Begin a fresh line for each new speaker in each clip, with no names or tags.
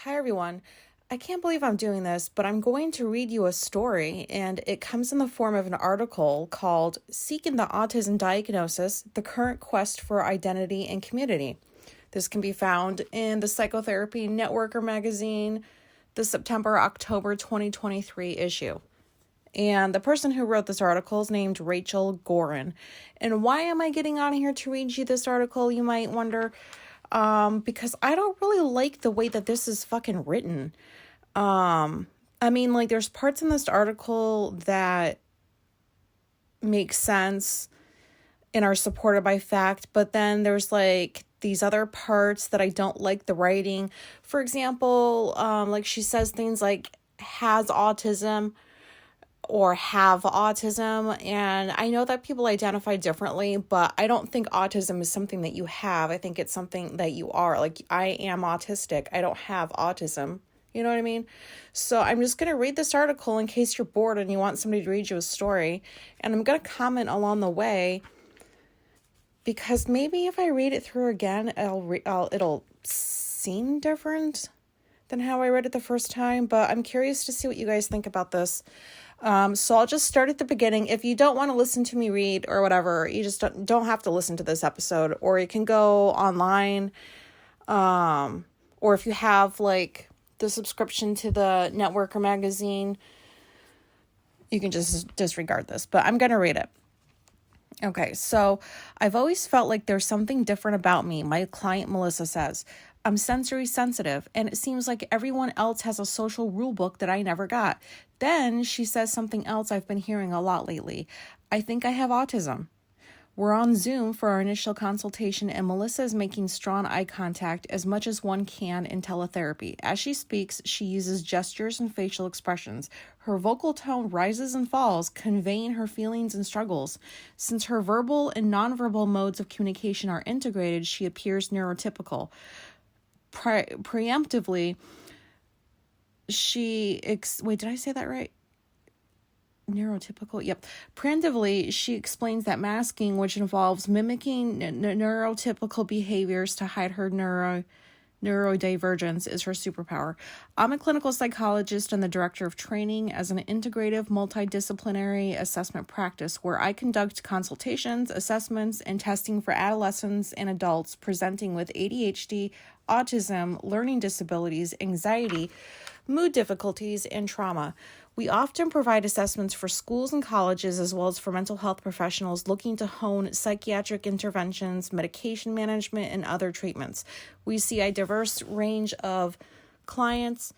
Hi, everyone. I can't believe I'm doing this, but I'm going to read you a story, and it comes in the form of an article called Seeking the Autism Diagnosis, The Current Quest for Identity and Community. This can be found in the Psychotherapy Networker magazine, the September-October 2023 issue. And the person who wrote this article is named Rachel Gorin. And why am I getting on here to read you this article, you might wonder? Because I don't really like the way that this is fucking written. There's parts in this article that make sense and are supported by fact, but then there's these other parts that I don't like the writing. For example, she says things like has autism or have autism, and I know that people identify differently, but I don't think autism is something that you have. I think it's something that you are. Like, I am autistic. I don't have autism. You know what I mean? So I'm just going to read this article in case you're bored and you want somebody to read you a story, and I'm going to comment along the way, because maybe if I read it through again, it'll seem different than how I read it the first time, but I'm curious to see what you guys think about this. So I'll just start at the beginning. If you don't want to listen to me read or whatever, you just don't have to listen to this episode, or you can go online. Or if you have the subscription to the Networker magazine, you can just disregard this, but I'm going to read it. Okay, so I've always felt like there's something different about me, my client Melissa says. I'm sensory sensitive, and it seems like everyone else has a social rule book that I never got. Then she says something else I've been hearing a lot lately. I think I have autism. We're on Zoom for our initial consultation, and Melissa is making strong eye contact as much as one can in teletherapy. As she speaks, she uses gestures and facial expressions. Her vocal tone rises and falls, conveying her feelings and struggles. Since her verbal and nonverbal modes of communication are integrated, she appears neurotypical. Preemptively, wait, did I say that right? Neurotypical? Yep. Preemptively, she explains that masking, which involves mimicking neurotypical behaviors to hide her neurodivergence, is her superpower. I'm a clinical psychologist and the director of training as an integrative multidisciplinary assessment practice where I conduct consultations, assessments, and testing for adolescents and adults presenting with ADHD, autism, learning disabilities, anxiety, mood difficulties, and trauma. We often provide assessments for schools and colleges as well as for mental health professionals looking to hone psychiatric interventions, medication management, and other treatments. We see a diverse range of clients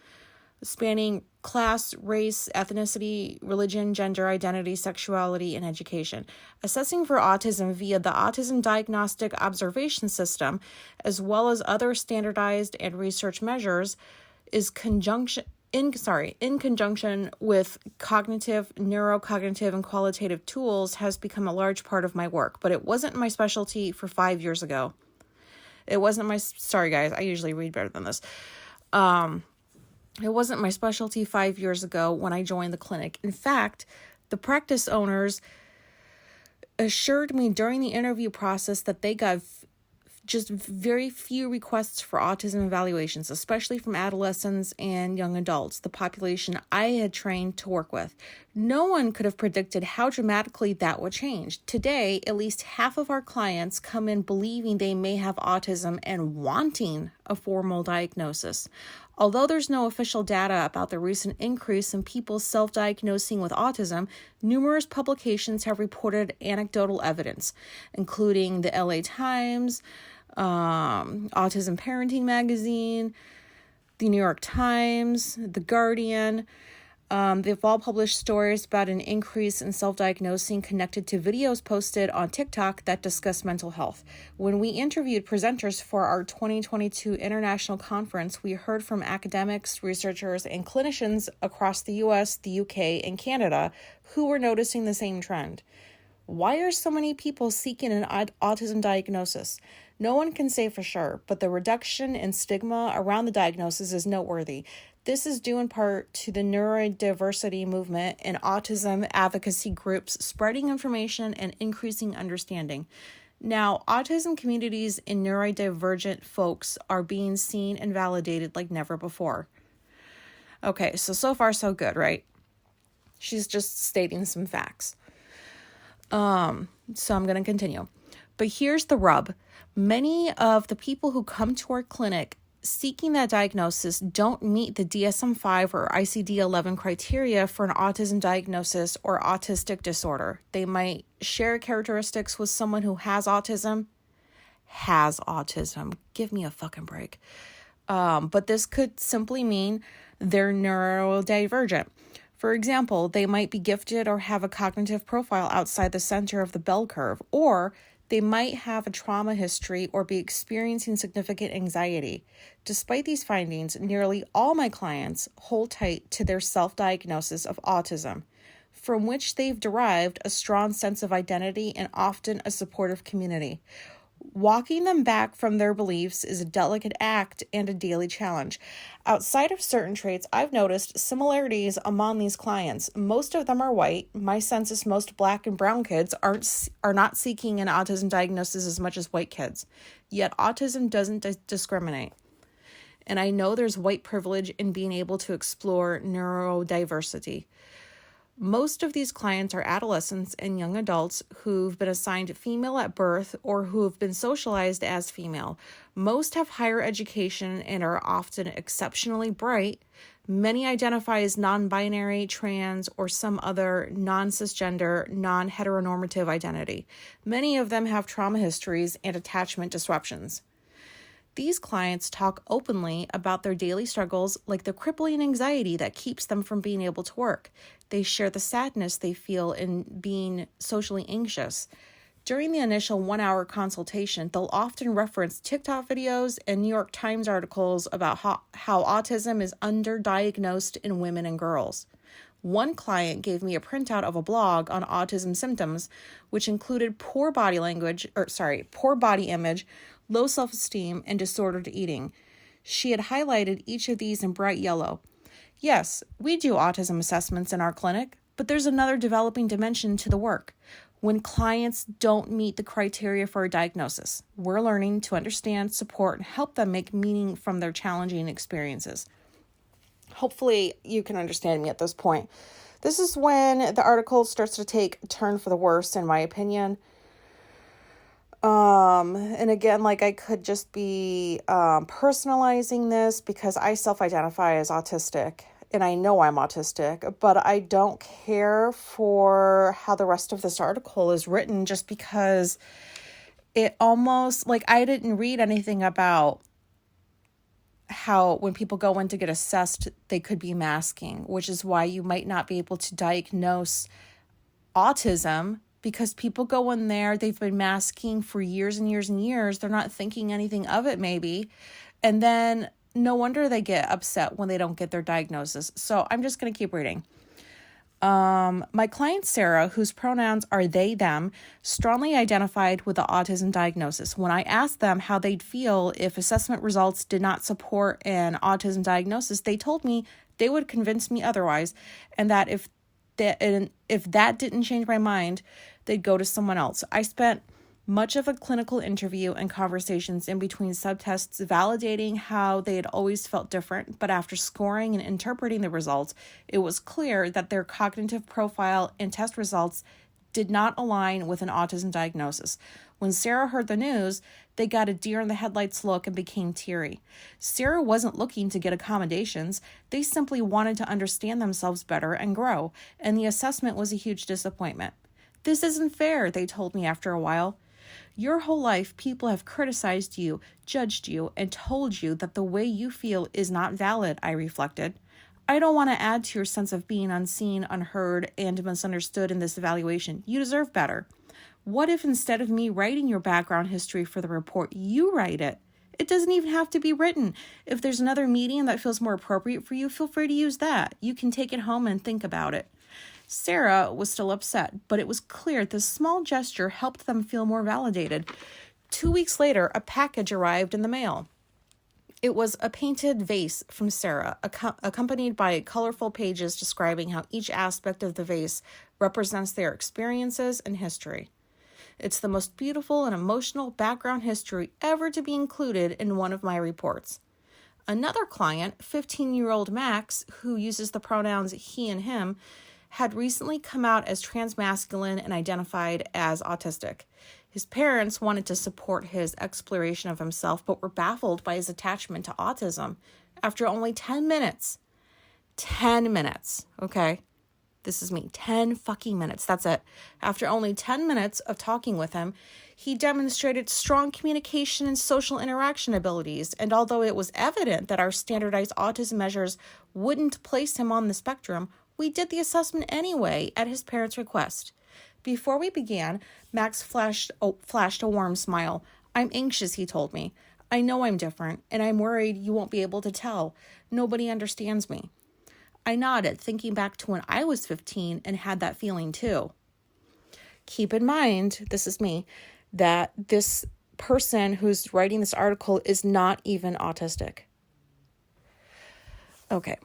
spanning class, race, ethnicity, religion, gender, identity, sexuality, and education. Assessing for autism via the Autism Diagnostic Observation System, as well as other standardized and research measures, is in conjunction with cognitive, neurocognitive, and qualitative tools has become a large part of my work, but it wasn't my specialty for 5 years ago. Sorry guys, I usually read better than this. It wasn't my specialty 5 years ago when I joined the clinic. In fact, the practice owners assured me during the interview process that they got just very few requests for autism evaluations, especially from adolescents and young adults, the population I had trained to work with. No one could have predicted how dramatically that would change. Today, at least half of our clients come in believing they may have autism and wanting a formal diagnosis. Although there's no official data about the recent increase in people self-diagnosing with autism, numerous publications have reported anecdotal evidence, including the LA Times, Autism Parenting Magazine, the New York Times, The Guardian. They've all published stories about an increase in self-diagnosing connected to videos posted on TikTok that discuss mental health. When we interviewed presenters for our 2022 international conference, we heard from academics, researchers, and clinicians across the US, the UK, and Canada who were noticing the same trend. Why are so many people seeking an autism diagnosis? No one can say for sure, but the reduction in stigma around the diagnosis is noteworthy. This is due in part to the neurodiversity movement and autism advocacy groups spreading information and increasing understanding. Now, autism communities and neurodivergent folks are being seen and validated like never before. Okay, so far so good, right? She's just stating some facts. So I'm going to continue. But here's the rub. Many of the people who come to our clinic seeking that diagnosis don't meet the DSM-5 or ICD-11 criteria for an autism diagnosis or autistic disorder. They might share characteristics with someone who has autism. Give me a fucking break. But this could simply mean they're neurodivergent. For example, they might be gifted or have a cognitive profile outside the center of the bell curve, or they might have a trauma history or be experiencing significant anxiety. Despite these findings, nearly all my clients hold tight to their self-diagnosis of autism, from which they've derived a strong sense of identity and often a supportive community. Walking them back from their beliefs is a delicate act and a daily challenge. Outside of certain traits, I've noticed similarities among these clients. Most of them are white. My sense is most Black and brown kids are not seeking an autism diagnosis as much as white kids. Yet autism doesn't discriminate. And I know there's white privilege in being able to explore neurodiversity. Most of these clients are adolescents and young adults who've been assigned female at birth or who have been socialized as female. Most have higher education and are often exceptionally bright. Many identify as non-binary, trans, or some other non-cisgender, non-heteronormative identity. Many of them have trauma histories and attachment disruptions. These clients talk openly about their daily struggles, like the crippling anxiety that keeps them from being able to work. They share the sadness they feel in being socially anxious. During the initial 1-hour consultation, they'll often reference TikTok videos and New York Times articles about how autism is underdiagnosed in women and girls. One client gave me a printout of a blog on autism symptoms, which included poor body image, low self-esteem, and disordered eating. She had highlighted each of these in bright yellow. Yes, we do autism assessments in our clinic, but there's another developing dimension to the work. When clients don't meet the criteria for a diagnosis, we're learning to understand, support, and help them make meaning from their challenging experiences. Hopefully you can understand me at this point. This is when the article starts to take a turn for the worse, in my opinion. And again, like, I could just be personalizing this because I self-identify as autistic and I know I'm autistic, but I don't care for how the rest of this article is written just because it almost, like, I didn't read anything about how when people go in to get assessed, they could be masking, which is why you might not be able to diagnose autism. Because people go in there, they've been masking for years and years and years. They're not thinking anything of it, maybe. And then no wonder they get upset when they don't get their diagnosis. So I'm just going to keep reading. My client, Sarah, whose pronouns are they, them, strongly identified with the autism diagnosis. When I asked them how they'd feel if assessment results did not support an autism diagnosis, they told me they would convince me otherwise, and that if that didn't change my mind, they'd go to someone else. I spent much of a clinical interview and conversations in between subtests validating how they had always felt different, but after scoring and interpreting the results, it was clear that their cognitive profile and test results did not align with an autism diagnosis. When Sarah heard the news, they got a deer in the headlights look and became teary. Sarah wasn't looking to get accommodations. They simply wanted to understand themselves better and grow, and the assessment was a huge disappointment. This isn't fair, they told me after a while. Your whole life, people have criticized you, judged you, and told you that the way you feel is not valid, I reflected. I don't want to add to your sense of being unseen, unheard, and misunderstood in this evaluation. You deserve better. What if instead of me writing your background history for the report, you write it? It doesn't even have to be written. If there's another medium that feels more appropriate for you, feel free to use that. You can take it home and think about it. Sarah was still upset, but it was clear this small gesture helped them feel more validated. 2 weeks later, a package arrived in the mail. It was a painted vase from Sarah, accompanied by colorful pages describing how each aspect of the vase represents their experiences and history. It's the most beautiful and emotional background history ever to be included in one of my reports. Another client, 15-year-old Max, who uses the pronouns he and him, had recently come out as transmasculine and identified as autistic. His parents wanted to support his exploration of himself, but were baffled by his attachment to autism. After only 10 minutes, 10 minutes, okay? This is me, 10 fucking minutes, that's it. After only 10 minutes of talking with him, he demonstrated strong communication and social interaction abilities, and although it was evident that our standardized autism measures wouldn't place him on the spectrum, we did the assessment anyway at his parents' request. Before we began, Max flashed a warm smile. "I'm anxious," he told me. "I know I'm different, and I'm worried you won't be able to tell. Nobody understands me." I nodded, thinking back to when I was 15 and had that feeling too. Keep in mind, this is me, that this person who's writing this article is not even autistic. Okay.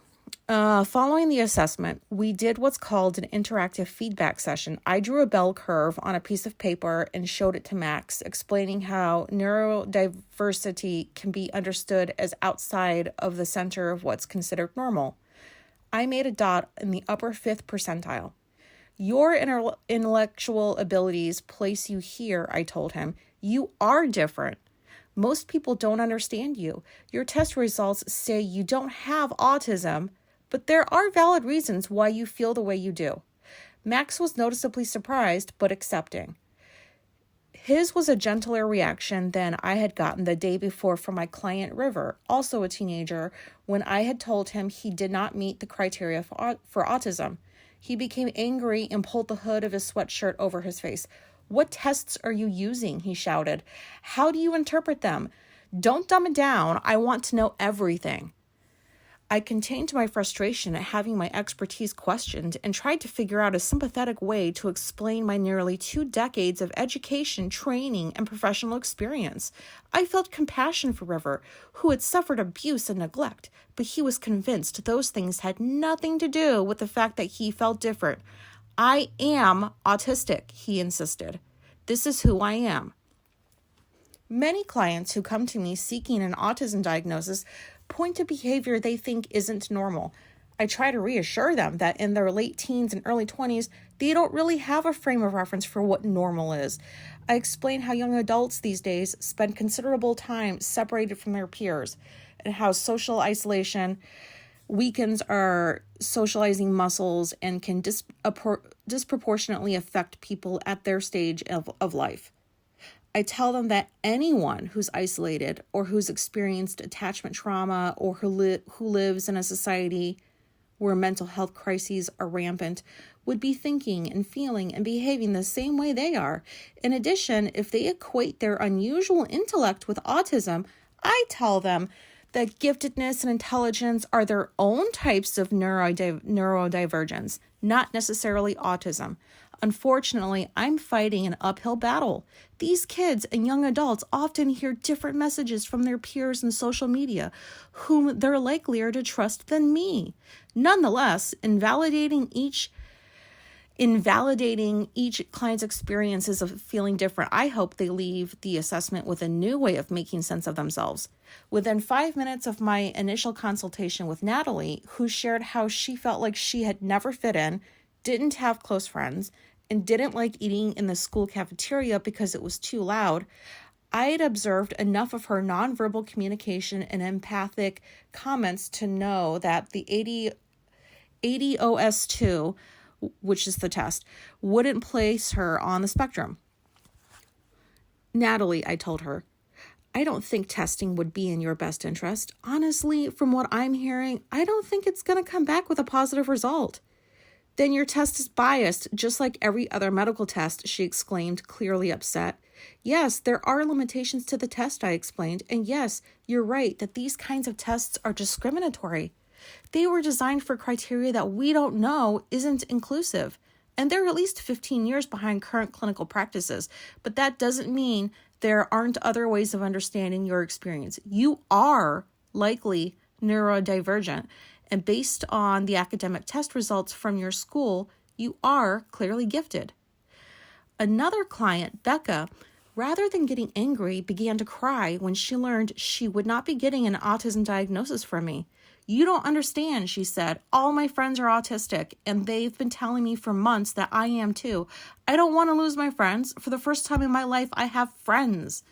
Following the assessment, we did what's called an interactive feedback session. I drew a bell curve on a piece of paper and showed it to Max, explaining how neurodiversity can be understood as outside of the center of what's considered normal. I made a dot in the upper 5th percentile. "Your intellectual abilities place you here," I told him. "You are different. Most people don't understand you. Your test results say you don't have autism, but there are valid reasons why you feel the way you do." Max was noticeably surprised, but accepting. His was a gentler reaction than I had gotten the day before from my client River, also a teenager, when I had told him he did not meet the criteria for autism. He became angry and pulled the hood of his sweatshirt over his face. "What tests are you using?" he shouted. "How do you interpret them? Don't dumb it down. I want to know everything." I contained my frustration at having my expertise questioned and tried to figure out a sympathetic way to explain my nearly 2 decades of education, training, and professional experience. I felt compassion for River, who had suffered abuse and neglect, but he was convinced those things had nothing to do with the fact that he felt different. "I am autistic," he insisted. "This is who I am." Many clients who come to me seeking an autism diagnosis point to behavior they think isn't normal. I try to reassure them that in their late teens and early 20s, they don't really have a frame of reference for what normal is. I explain how young adults these days spend considerable time separated from their peers, and how social isolation weakens our socializing muscles and can disproportionately affect people at their stage of life. I tell them that anyone who's isolated or who's experienced attachment trauma or who lives in a society where mental health crises are rampant would be thinking and feeling and behaving the same way they are. In addition, if they equate their unusual intellect with autism, I tell them that giftedness and intelligence are their own types of neurodivergence, not necessarily autism. Unfortunately, I'm fighting an uphill battle. These kids and young adults often hear different messages from their peers in social media, whom they're likelier to trust than me. Nonetheless, invalidating each client's experiences of feeling different, I hope they leave the assessment with a new way of making sense of themselves. Within 5 minutes of my initial consultation with Natalie, who shared how she felt like she had never fit in, didn't have close friends, and didn't like eating in the school cafeteria because it was too loud, I had observed enough of her nonverbal communication and empathic comments to know that the ADOS2, which is the test, wouldn't place her on the spectrum. "Natalie," I told her, "I don't think testing would be in your best interest. Honestly, from what I'm hearing, I don't think it's going to come back with a positive result." "Then your test is biased, just like every other medical test," she exclaimed, clearly upset. "Yes, there are limitations to the test," I explained, "and yes, you're right that these kinds of tests are discriminatory. They were designed for criteria that we don't know isn't inclusive, and they're at least 15 years behind current clinical practices, but that doesn't mean there aren't other ways of understanding your experience. You are likely neurodivergent, and based on the academic test results from your school, you are clearly gifted." Another client, Becca, rather than getting angry, began to cry when she learned she would not be getting an autism diagnosis from me. You don't understand, she said. All my friends are autistic, and they've been telling me for months that I am too. I don't want to lose my friends. For the first time in my life, I have friends.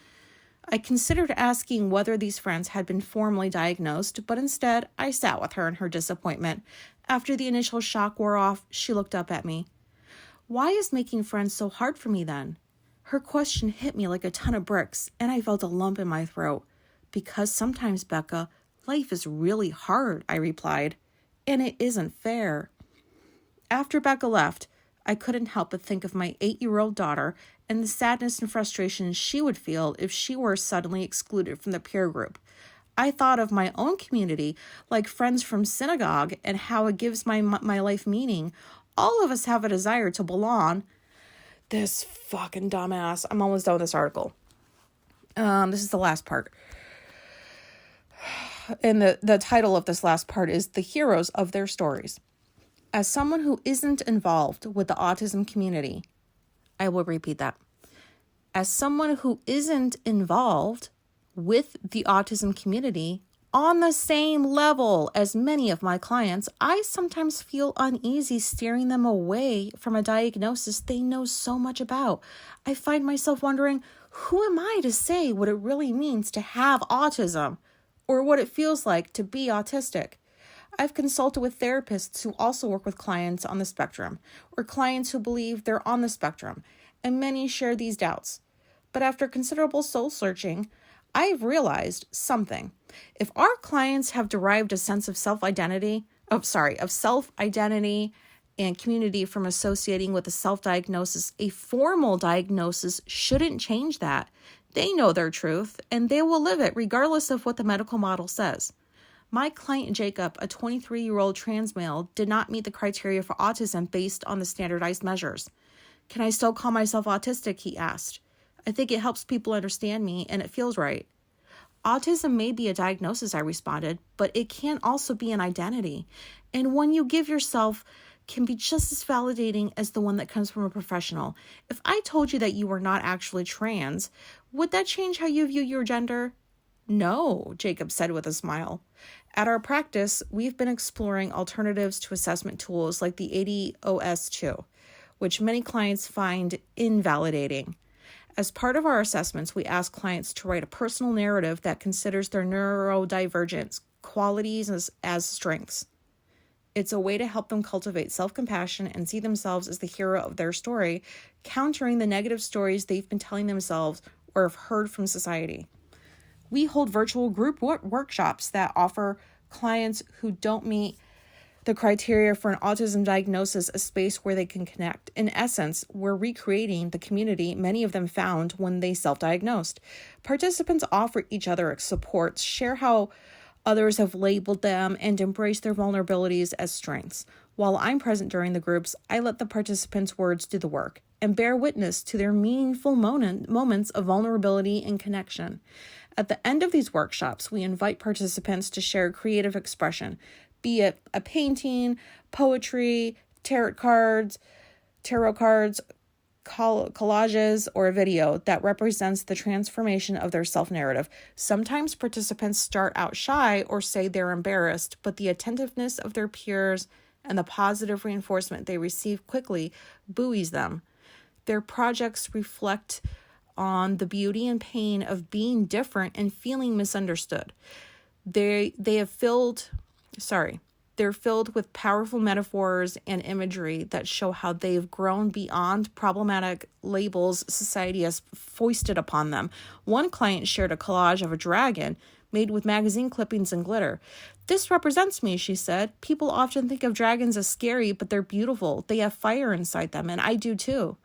I considered asking whether these friends had been formally diagnosed, but instead, I sat with her in her disappointment. After the initial shock wore off, she looked up at me. Why is making friends so hard for me then? Her question hit me like a ton of bricks, and I felt a lump in my throat. Because sometimes, Becca, life is really hard, I replied, and it isn't fair. After Becca left, I couldn't help but think of my 8-year-old daughter and the sadness and frustration she would feel if she were suddenly excluded from the peer group. I thought of my own community, like friends from synagogue, and how it gives my life meaning. All of us have a desire to belong. This fucking dumbass. I'm almost done with this article. This is the last part. And the title of this last part is The Heroes of Their Stories. As someone who isn't involved with the autism community, I will repeat that. As someone who isn't involved with the autism community on the same level as many of my clients, I sometimes feel uneasy steering them away from a diagnosis they know so much about. I find myself wondering, who am I to say what it really means to have autism or what it feels like to be autistic? I've consulted with therapists who also work with clients on the spectrum or clients who believe they're on the spectrum, and many share these doubts. But after considerable soul searching, I've realized something. If our clients have derived a sense of self-identity and community from associating with a self-diagnosis, a formal diagnosis shouldn't change that. They know their truth, and they will live it regardless of what the medical model says. My client Jacob, a 23-year-old trans male, did not meet the criteria for autism based on the standardized measures. Can I still call myself autistic? He asked. I think it helps people understand me, and it feels right. Autism may be a diagnosis, I responded, but it can also be an identity. And one you give yourself can be just as validating as the one that comes from a professional. If I told you that you were not actually trans, would that change how you view your gender? No, Jacob said with a smile. At our practice, we've been exploring alternatives to assessment tools like the ADOS2, which many clients find invalidating. As part of our assessments, we ask clients to write a personal narrative that considers their neurodivergent qualities as strengths. It's a way to help them cultivate self-compassion and see themselves as the hero of their story, countering the negative stories they've been telling themselves or have heard from society. We hold virtual group workshops that offer clients who don't meet the criteria for an autism diagnosis a space where they can connect. In essence, we're recreating the community many of them found when they self-diagnosed. Participants offer each other support, share how others have labeled them, and embrace their vulnerabilities as strengths. While I'm present during the groups, I let the participants' words do the work and bear witness to their meaningful moments of vulnerability and connection. At the end of these workshops, we invite participants to share creative expression, be it a painting, poetry, tarot cards, collages, or a video that represents the transformation of their self-narrative. Sometimes participants start out shy or say they're embarrassed, but the attentiveness of their peers and the positive reinforcement they receive quickly buoys them. Their projects reflect on the beauty and pain of being different and feeling misunderstood. They're filled with powerful metaphors and imagery that show how they've grown beyond problematic labels society has foisted upon them. One client shared a collage of a dragon made with magazine clippings and glitter. This represents me, she said. People often think of dragons as scary, but they're beautiful. They have fire inside them, and I do too.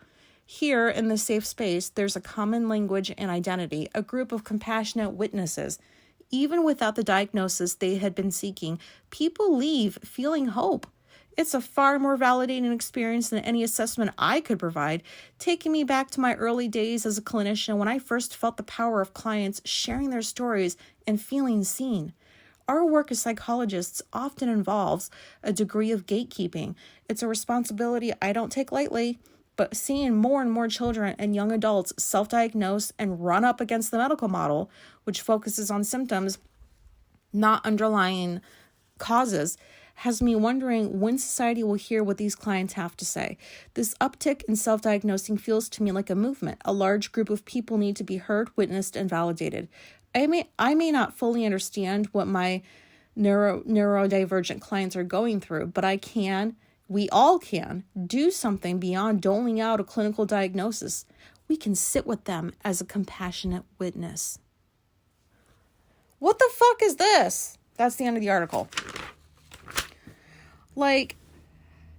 Here, in this safe space, there's a common language and identity, a group of compassionate witnesses. Even without the diagnosis they had been seeking, people leave feeling hope. It's a far more validating experience than any assessment I could provide, taking me back to my early days as a clinician when I first felt the power of clients sharing their stories and feeling seen. Our work as psychologists often involves a degree of gatekeeping. It's a responsibility I don't take lightly, but seeing more and more children and young adults self-diagnose and run up against the medical model, which focuses on symptoms, not underlying causes, has me wondering when society will hear what these clients have to say. This uptick in self-diagnosing feels to me like a movement. A large group of people need to be heard, witnessed, and validated. I may not fully understand what my neurodivergent clients are going through, but we all can do something beyond doling out a clinical diagnosis. We can sit with them as a compassionate witness. What the fuck is this? That's the end of the article. Like,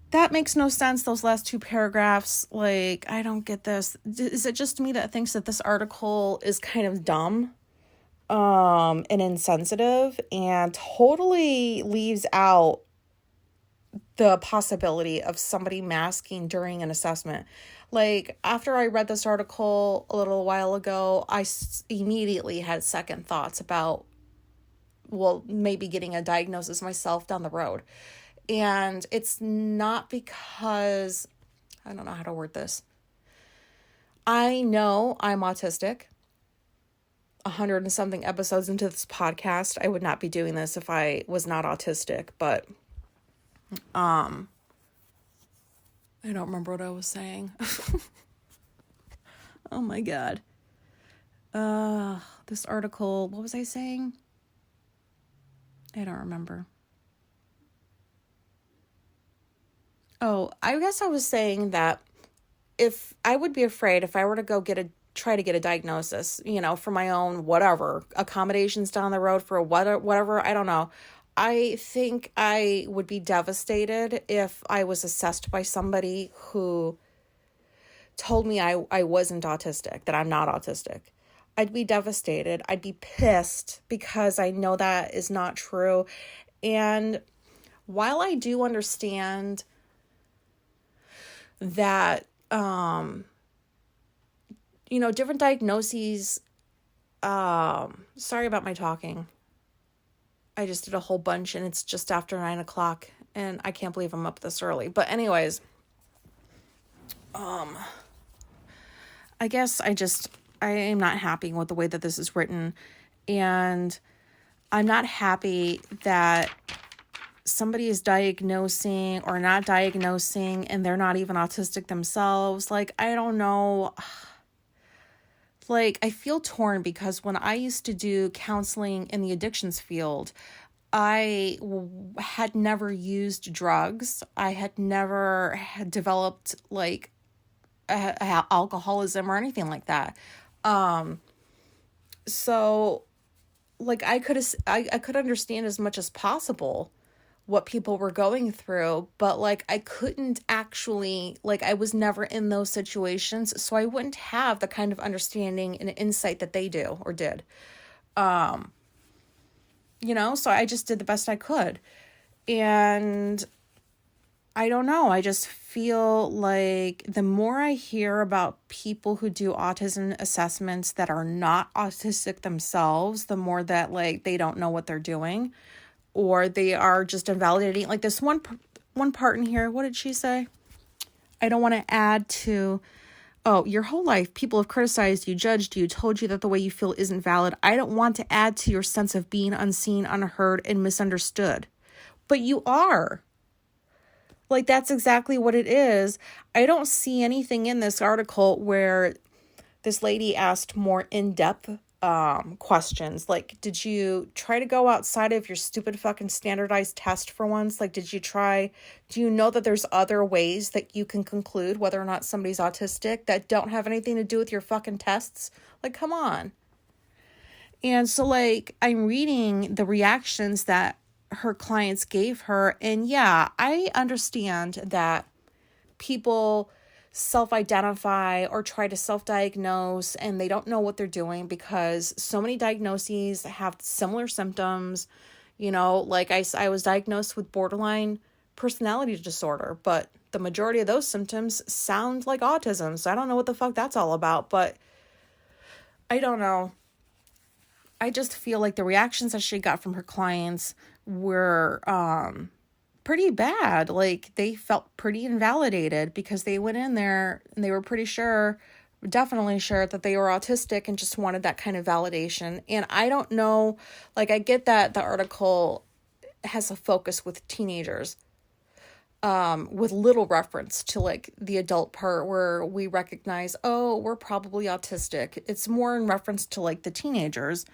that makes no sense, those last two paragraphs. Like, I don't get this. Is it just me that thinks that this article is kind of dumb and insensitive and totally leaves out the possibility of somebody masking during an assessment? Like, after I read this article a little while ago, I immediately had second thoughts about, well, maybe getting a diagnosis myself down the road. And it's not because, I don't know how to word this. I know I'm autistic. 100 and something episodes into this podcast, I would not be doing this if I was not autistic, but I don't remember what I was saying. Oh my God. This article, what was I saying? I don't remember. Oh, I guess I was saying that if I would be afraid if I were to go try to get a diagnosis, for my own whatever, accommodations down the road for whatever, I don't know. I think I would be devastated if I was assessed by somebody who told me I wasn't autistic, that I'm not autistic. I'd be devastated. I'd be pissed because I know that is not true. And while I do understand that, different diagnoses, sorry about my talking. I just did a whole bunch and it's just after 9:00 and I can't believe I'm up this early. But anyways, I guess I am not happy with the way that this is written, and I'm not happy that somebody is diagnosing or not diagnosing and they're not even autistic themselves. Like, I don't know. Like, I feel torn because when I used to do counseling in the addictions field, I had never used drugs. I had never developed like alcoholism or anything like that. So like I could understand as much as possible what people were going through, but like I couldn't actually, like, I was never in those situations, so I wouldn't have the kind of understanding and insight that they do or did. So I just did the best I could. And I don't know, I just feel like the more I hear about people who do autism assessments that are not autistic themselves, the more that like they don't know what they're doing, or they are just invalidating. Like this one part in here, what did she say? I don't want to add to, your whole life people have criticized you, judged you, told you that the way you feel isn't valid. I don't want to add to your sense of being unseen, unheard, and misunderstood. But you are. Like, that's exactly what it is. I don't see anything in this article where this lady asked more in-depth questions. Like, did you try to go outside of your stupid fucking standardized test for once? Like, do you know that there's other ways that you can conclude whether or not somebody's autistic that don't have anything to do with your fucking tests? Like, come on. And so, like, I'm reading the reactions that her clients gave her, and yeah, I understand that people self-identify or try to self-diagnose and they don't know what they're doing because so many diagnoses have similar symptoms. Like I was diagnosed with borderline personality disorder, but the majority of those symptoms sound like autism. So I don't know what the fuck that's all about, but I don't know. I just feel like the reactions that she got from her clients were pretty bad. Like, they felt pretty invalidated because they went in there and they were pretty sure, definitely sure, that they were autistic and just wanted that kind of validation. And I don't know, like, I get that the article has a focus with teenagers, with little reference to like the adult part where we recognize, oh, we're probably autistic. It's more in reference to like the teenagers.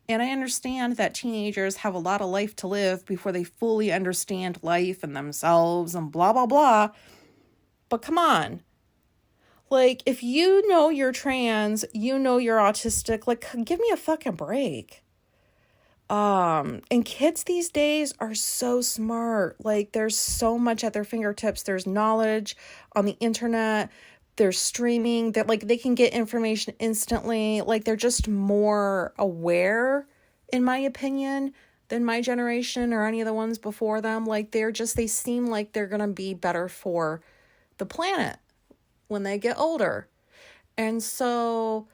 And I understand that teenagers have a lot of life to live before they fully understand life and themselves and blah, blah, blah. But come on. Like, if you know you're trans, you know you're autistic, like, give me a fucking break. And kids these days are so smart. Like, there's so much at their fingertips. There's knowledge on the internet. There's streaming that, like, they can get information instantly. Like, they're just more aware, in my opinion, than my generation or any of the ones before them. Like, they seem like they're gonna be better for the planet when they get older. And so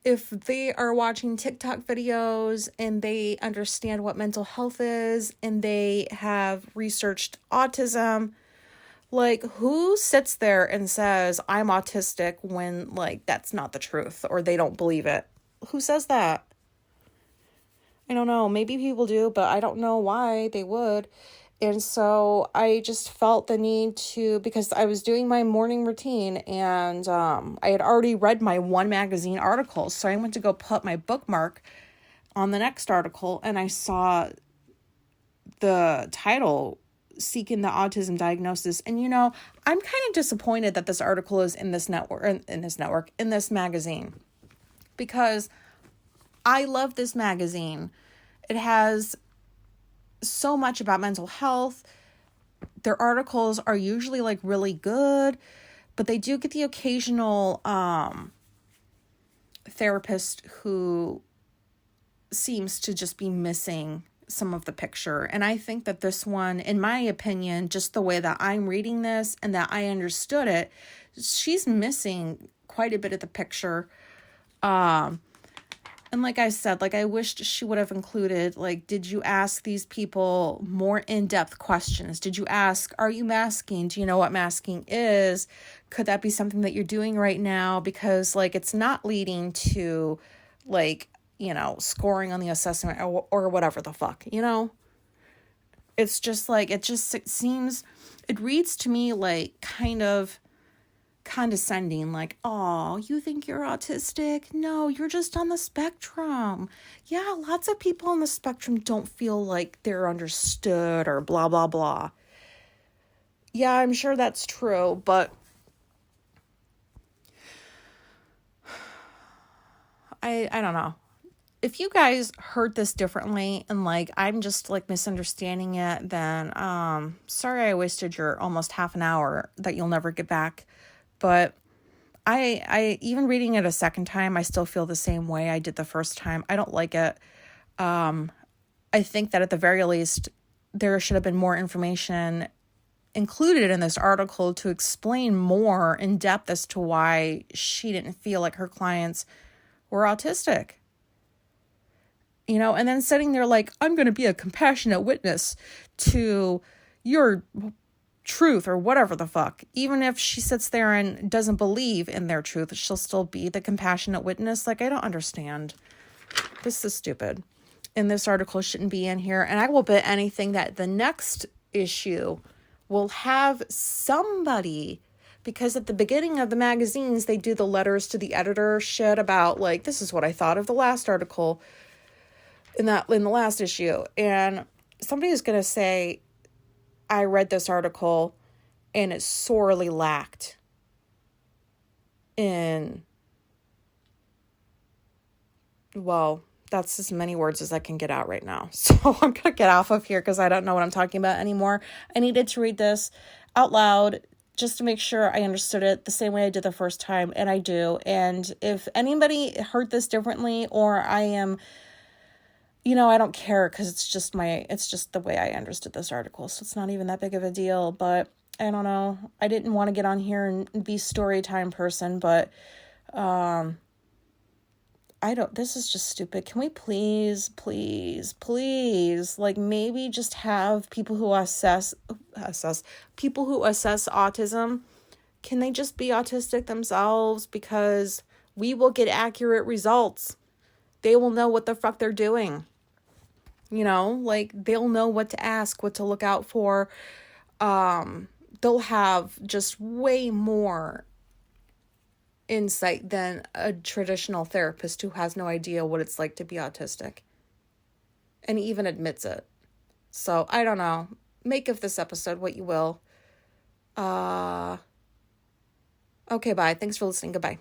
if they are watching TikTok videos and they understand what mental health is and they have researched autism, like, who sits there and says, I'm autistic, when, like, that's not the truth or they don't believe it? Who says that? I don't know. Maybe people do, but I don't know why they would. And so I just felt the need to, because I was doing my morning routine and I had already read my One Magazine article. So I went to go put my bookmark on the next article and I saw the title, Seeking the Autism Diagnosis. And, you know, I'm kind of disappointed that this article is in this magazine, because I love this magazine. It has so much about mental health. Their articles are usually like really good, but they do get the occasional therapist who seems to just be missing some of the picture. And I think that this one, in my opinion, just the way that I'm reading this and that I understood it, she's missing quite a bit of the picture. And like I said, like, I wished she would have included, like, did you ask these people more in-depth questions? Did you ask, are you masking? Do you know what masking is? Could that be something that you're doing right now? Because, like, it's not leading to, like, you know, scoring on the assessment or whatever the fuck, you know? It's just like, it reads to me like kind of condescending, like, oh, you think you're autistic? No, you're just on the spectrum. Yeah, lots of people on the spectrum don't feel like they're understood or blah, blah, blah. Yeah, I'm sure that's true, but I don't know. If you guys heard this differently and like I'm just like misunderstanding it, then sorry I wasted your almost half an hour that you'll never get back. But I even reading it a second time, I still feel the same way I did the first time. I don't like it. I think that at the very least, there should have been more information included in this article to explain more in depth as to why she didn't feel like her clients were autistic. You know, and then sitting there like, I'm going to be a compassionate witness to your truth or whatever the fuck. Even if she sits there and doesn't believe in their truth, she'll still be the compassionate witness. Like, I don't understand. This is stupid. And this article shouldn't be in here. And I will bet anything that the next issue will have somebody, because at the beginning of the magazines, they do the letters to the editor shit about like, this is what I thought of the last article in the last issue. And somebody is going to say, I read this article and it sorely lacked in, well, that's as many words as I can get out right now. So I'm going to get off of here because I don't know what I'm talking about anymore. I needed to read this out loud just to make sure I understood it the same way I did the first time, and I do. And if anybody heard this differently, or I am, you know, I don't care, because it's just the way I understood this article. So it's not even that big of a deal, but I don't know. I didn't want to get on here and be story time person, but this is just stupid. Can we please, like, maybe just have people who assess people who assess autism, can they just be autistic themselves? Because we will get accurate results. They will know what the fuck they're doing. You know, like they'll know what to ask, what to look out for. They'll have just way more insight than a traditional therapist who has no idea what it's like to be autistic and even admits it. So I don't know. Make of this episode what you will. Okay, bye. Thanks for listening. Goodbye.